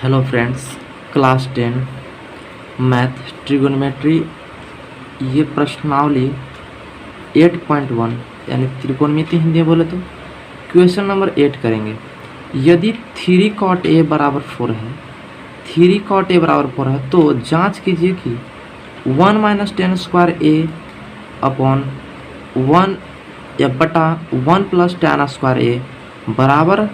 Hello friends, class 10 math trigonometry ये प्रश्नावली 8.1 यानी त्रिकोणमिति हिंदी में बोले तो क्वेश्चन नंबर 8 करेंगे। यदि 3 cot a बराबर 4 है, 3 cot a बराबर 4 है तो जांच कीजिए कि 1 minus ten square a upon 1 या बटा 1 प्लस टेन स्क्वायर a बराबर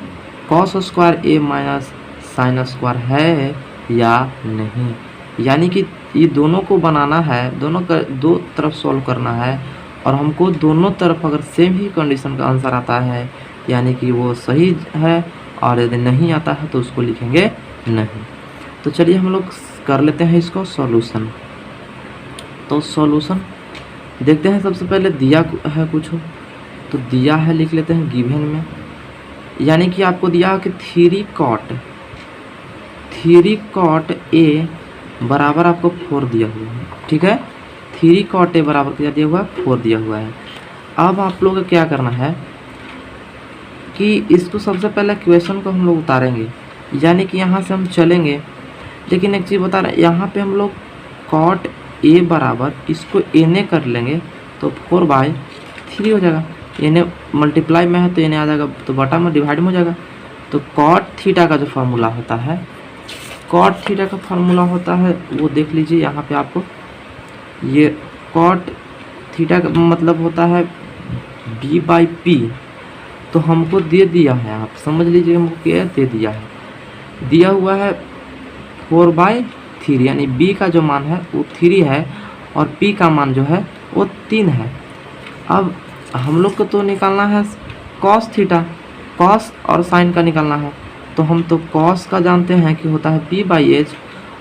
cos square a minus sine square है या नहीं। यानी कि ये दोनों को बनाना है, दोनों का दो तरफ सॉल्व करना है और हमको दोनों तरफ अगर सेम ही कंडीशन का आंसर आता है यानी कि वो सही है, और यदि नहीं आता है तो उसको लिखेंगे नहीं। तो चलिए हम लोग कर लेते हैं इसको सॉल्यूशन। तो सॉल्यूशन देखते हैं। सबसे पहले दिया है कुछ हो तो दिया है लिख लेते हैं गिवन में, यानी कि आपको दिया है कि 3 cot a बराबर आपको 4 दिया हुआ है। ठीक है, 3 cot a बराबर क्या दिया हुआ है, 4 दिया हुआ है। अब आप लोग को क्या करना है कि इसको सबसे पहले क्वेश्चन को हम लोग उतारेंगे, यानी कि यहाँ से हम चलेंगे। लेकिन एक चीज़ बता रहे हैं, यहाँ पे हम लोग cot a बराबर इसको a कर लेंगे तो 4/3 हो जाएगा। इन्हें मल्टीप्लाई में है तो इन्हें आ जाएगा, तो बटा में डिवाइड में हो जाएगा। तो cot थीटा का जो फार्मूला होता है, कॉट थीटा का फार्मूला होता है वो देख लीजिए यहाँ पे आपको। ये कॉट थीटा का मतलब होता है b/p। तो हमको दे दिया है, आप समझ लीजिए हमको क्या दे दिया है, दिया हुआ है 4/3, यानी b का जो मान है वो 3 है और p का मान जो है वो 3 है। अब हम लोग को तो निकालना है कॉस थीटा, कॉस और साइन का निकालना है। तो हम तो कॉस का जानते हैं कि होता है p/h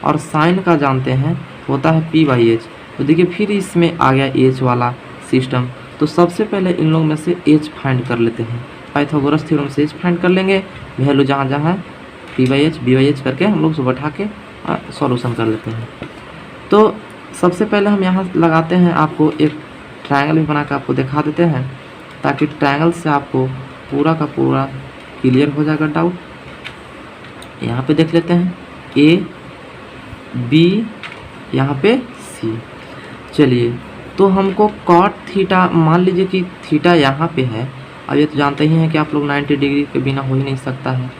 और साइन का जानते हैं होता है p/h। तो देखिए फिर इसमें आ गया h वाला सिस्टम। तो सबसे पहले इन लोग में से h फाइंड कर लेते हैं। पाइथागोरस थ्योरम से h फाइंड कर लेंगे, वैल्यू जहाँ जहाँ है p/h b/h करके हम लोग सुबह उठा के सॉल्यूशन कर लेते हैं। तो सबसे पहले हम यहाँ लगाते हैं, आपको एक ट्रायंगल भी बना के आपको दिखा देते हैं ताकि ट्रायंगल से आपको पूरा का पूरा क्लियर हो जाएगा डाउट। यहाँ पे देख लेते हैं a b, यहाँ पे c। चलिए तो हमको कॉट थीटा, मान लीजिए कि थीटा यहाँ पे है। अब ये तो जानते ही हैं कि आप लोग 90 डिग्री के बिना हो ही नहीं सकता है।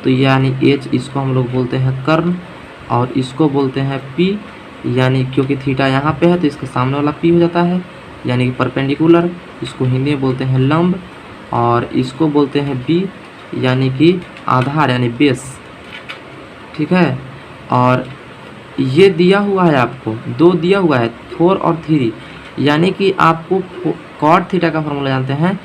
तो यानी h इसको हम लोग बोलते हैं कर्ण और इसको बोलते हैं p, यानी क्योंकि थीटा यहाँ पे है तो इसके सामने वाला p हो जाता है, यानी कि परपेंडिकुलर। इसको हिंदी में बोलते हैं लंब और इसको बोलते हैं b, यानी कि आधार यानी बेस। ठीक है, और ये दिया हुआ है आपको, दो दिया हुआ है 4 और 3, यानी कि आपको कॉट थीटा का फॉर्मूला जानते हैं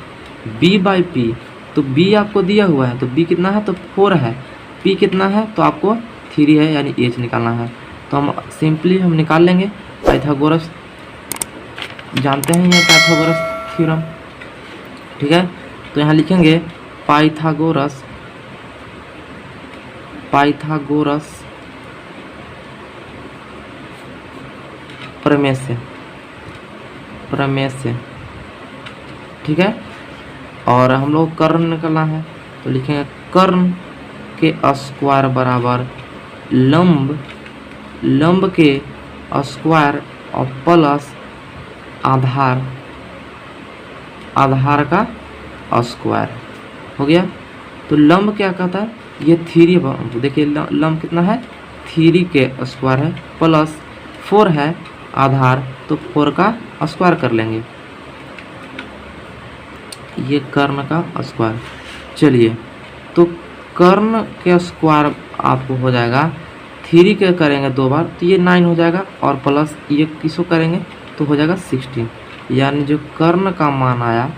b/p। तो b आपको दिया हुआ है तो b कितना है, तो 4 है। p कितना है, तो आपको 3 है, यानी h निकालना है। तो हम सिंपली हम निकाल लेंगे। पाइथागोरस जानते हैं, ये पाइथागोरस थ्योरम। ठीक है, तो यहाँ लिखेंगे पाइथागोरस प्रमेय से। ठीक है, और हम लोग कर्ण निकालना है तो लिखेंगे कर्ण के स्क्वायर बराबर लंब के स्क्वायर और प्लस आधार का स्क्वायर हो गया। तो लंब क्या कहता है, ये 3, देखिए लंब कितना है, 3 के स्क्वायर है प्लस 4 है आधार, तो 4 का स्क्वायर कर लेंगे, ये कर्ण का स्क्वायर। चलिए तो कर्ण के स्क्वायर आपको हो जाएगा, 3 के करेंगे 2 बार तो ये 9 हो जाएगा और प्लस ये किसको करेंगे तो हो जाएगा 16, यानी जो कर्ण का मान आया,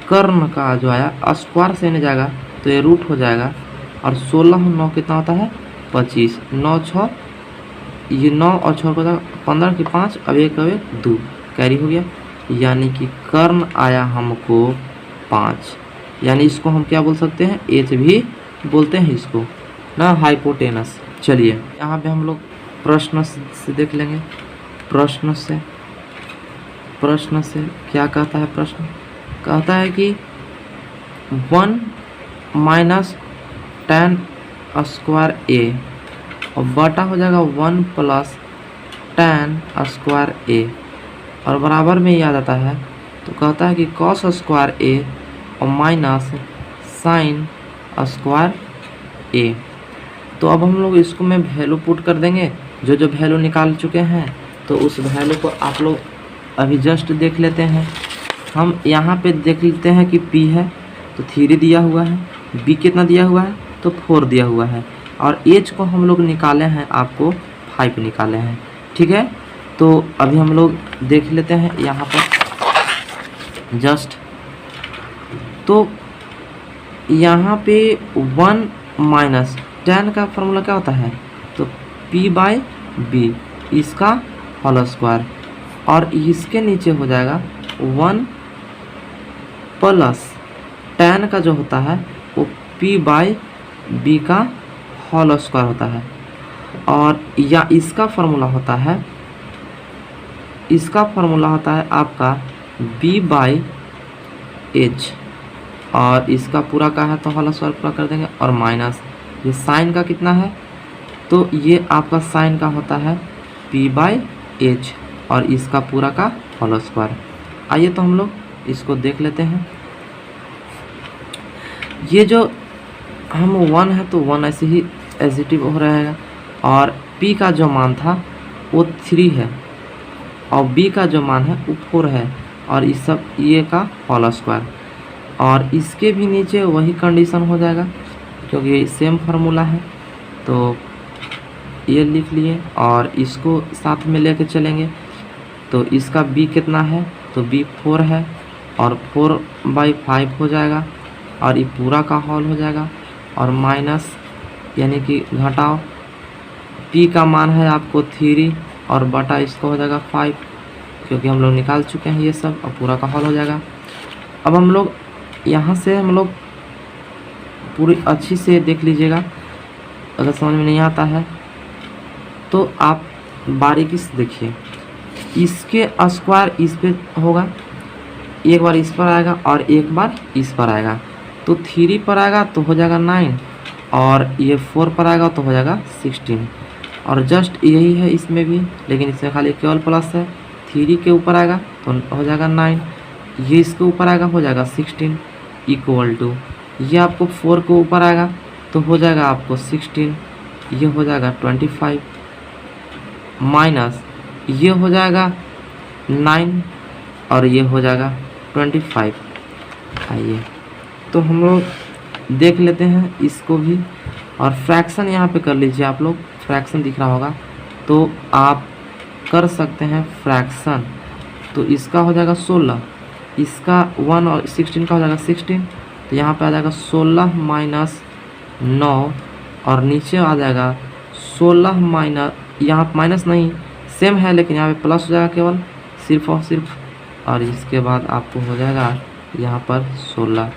कर्ण का जो आया स्क्वायर से नहीं जाएगा तो ये रूट हो जाएगा। और 16 9 कितना होता है 25, 9 6, ये 9 और 6 को 15 की 5, अब एक 2 कैरी हो गया, यानी कि कर्ण आया हमको 5। यानी इसको हम क्या बोल सकते हैं, h भी बोलते हैं इसको ना, हाइपोटेनस। चलिए यहाँ पे हम लोग प्रश्न से देख लेंगे। प्रश्न से क्या कहता है, प्रश्न कहता है कि 1 माइनस टेन स्क्वायर a और बटा हो जाएगा 1 प्लस tan स्क्वायर ए, और बराबर में ये आ जाता है तो कहता है कि cos स्क्वायर ए और माइनस साइन स्क्वायर ए। तो अब हम लोग इसको में वैल्यू पुट कर देंगे, जो जो वैल्यू निकाल चुके हैं तो उस वैल्यू को आप लोग अभी जस्ट देख लेते हैं। हम यहाँ पे देख लेते हैं कि p है तो 3 दिया हुआ है, b कितना दिया हुआ है तो 4 दिया हुआ है, और h को हम लोग निकाले हैं, आपको 5 निकाले हैं। ठीक है, तो अभी हम लोग देख लेते हैं यहाँ पर जस्ट। तो यहाँ पे 1 माइनस tan का फॉर्मूला क्या होता है तो p/b इसका होल स्क्वायर, और इसके नीचे हो जाएगा 1 प्लस tan का जो होता है वो p/b का होल स्क्वायर होता है, और या इसका फॉर्मूला होता है आपका b/h, और इसका पूरा का है तो होल स्क्वायर पूरा कर देंगे, और माइनस ये साइन का कितना है तो ये आपका साइन का होता है p/h, और इसका पूरा का होल स्क्वायर। आइए तो हम लोग इसको देख लेते हैं। ये जो हम 1 है तो 1 ऐसे ही एजिटिव हो रहेगा, और p का जो मान था वो 3 है, और b का जो मान है वो 4 है, और इस सब ये का होल स्क्वायर, और इसके भी नीचे वही कंडीशन हो जाएगा क्योंकि ये सेम फार्मूला है। तो ये लिख लिए और इसको साथ में लेके चलेंगे। तो इसका b कितना है तो b 4 है, और 4/5 हो जाएगा, और ये पूरा का होल हो जाएगा, और माइनस यानी कि घटाओ p का मान है आपको 3, और बटा इसको हो जाएगा 5, क्योंकि हम लोग निकाल चुके हैं ये सब, और पूरा का होल हो जाएगा। अब हम लोग यहाँ से हम लोग पूरी अच्छी से देख लीजिएगा, अगर समझ में नहीं आता है तो आप बारीकी से देखिए। इसके स्क्वायर इस पे होगा, एक बार इस पर आएगा और एक बार इस पर आएगा, तो 3 पर आएगा तो हो जाएगा 9, और ये 4 पर आएगा तो हो जाएगा 16, और जस्ट यही है इसमें भी, लेकिन इसमें खाली केवल प्लस है। 3 के ऊपर आएगा तो हो जाएगा 9, ये इसके ऊपर आएगा हो जाएगा 16 इक्वल टू, ये आपको 4 के ऊपर आएगा तो हो जाएगा आपको 16, ये हो जाएगा 25, माइनस ये हो जाएगा 9, और ये हो जाएगा 25। आइए तो हम लोग देख लेते हैं इसको भी, और फ्रैक्शन यहाँ पे कर लीजिए। आप लोग फ्रैक्शन दिख रहा होगा तो आप कर सकते हैं फ्रैक्शन। तो इसका हो जाएगा 16, इसका 1 और 16 का हो जाएगा 16, तो यहाँ पे आ जाएगा 16 माइनस 9, और नीचे आ जाएगा 16 माइनस, यहाँ माइनस नहीं सेम है लेकिन यहाँ पे प्लस हो जाएगा केवल सिर्फ और सिर्फ, और इसके बाद आपको हो जाएगा यहाँ पर 16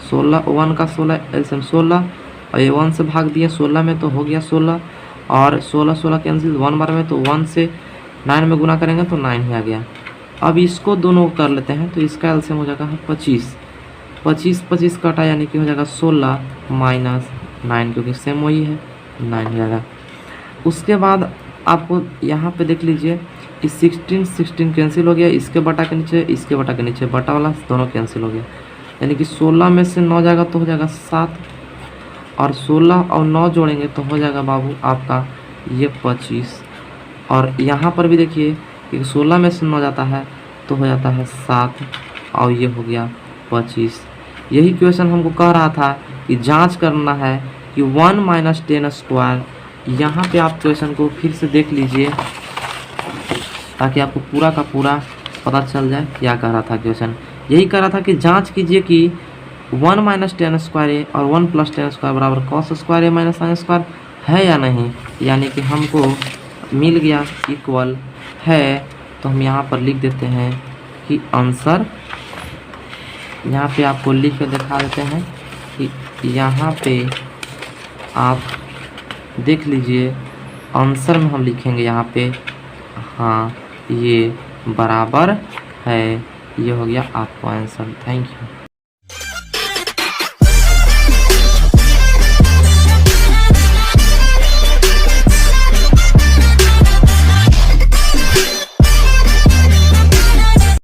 1 का 16 एलसीएम 16, और ये 1 से भाग दिया 16 में तो हो गया 16, और 16 कैंसिल 1 बार में, तो 1 से 9 में गुना करेंगे तो 9 ही आ गया। अब इसको दोनों कर लेते हैं तो इसका एलसीएम हो जाएगा 25 कटा, यानी कि हो जाएगा 16 माइनस 9, क्योंकि सेम वही है 9 हो जाएगा। उसके बाद आपको यहाँ पे देख लीजिए कि 16 कैंसिल हो गया, इसके बटा के नीचे बटा वाला दोनों कैंसिल हो गया, यानी कि 16 में से 9 जाएगा तो हो जाएगा 7, और 16 और 9 जोड़ेंगे तो हो जाएगा बाबू आपका ये 25, और यहाँ पर भी देखिए कि 16 में से 9 जाता है तो हो जाता है 7, और ये हो गया 25। यही क्वेश्चन हमको कह रहा था कि जांच करना है कि 1 माइनस 10 स्क्वायर। यहाँ पे आप क्वेश्चन को फिर से देख लीजिए ताकि आपको पूरा का पूरा पता चल जाए क्या कह रहा था क्वेश्चन। यही कह रहा था कि जांच कीजिए कि 1 माइनस 10 स्क्वायर ए और 1 प्लस 10 स्क्वायर बराबर कॉस स्क्वायर ए माइनस साइन स्क्वायर है या नहीं, यानी कि हमको मिल गया इक्वल है। तो हम यहाँ पर लिख देते हैं कि आंसर, यहाँ पे आपको लिख के दिखा देते हैं कि यहाँ पे आप देख लीजिए आंसर में हम लिखेंगे यहाँ पे, हाँ ये बराबर है, ये हो गया आपको आंसर। Thank you.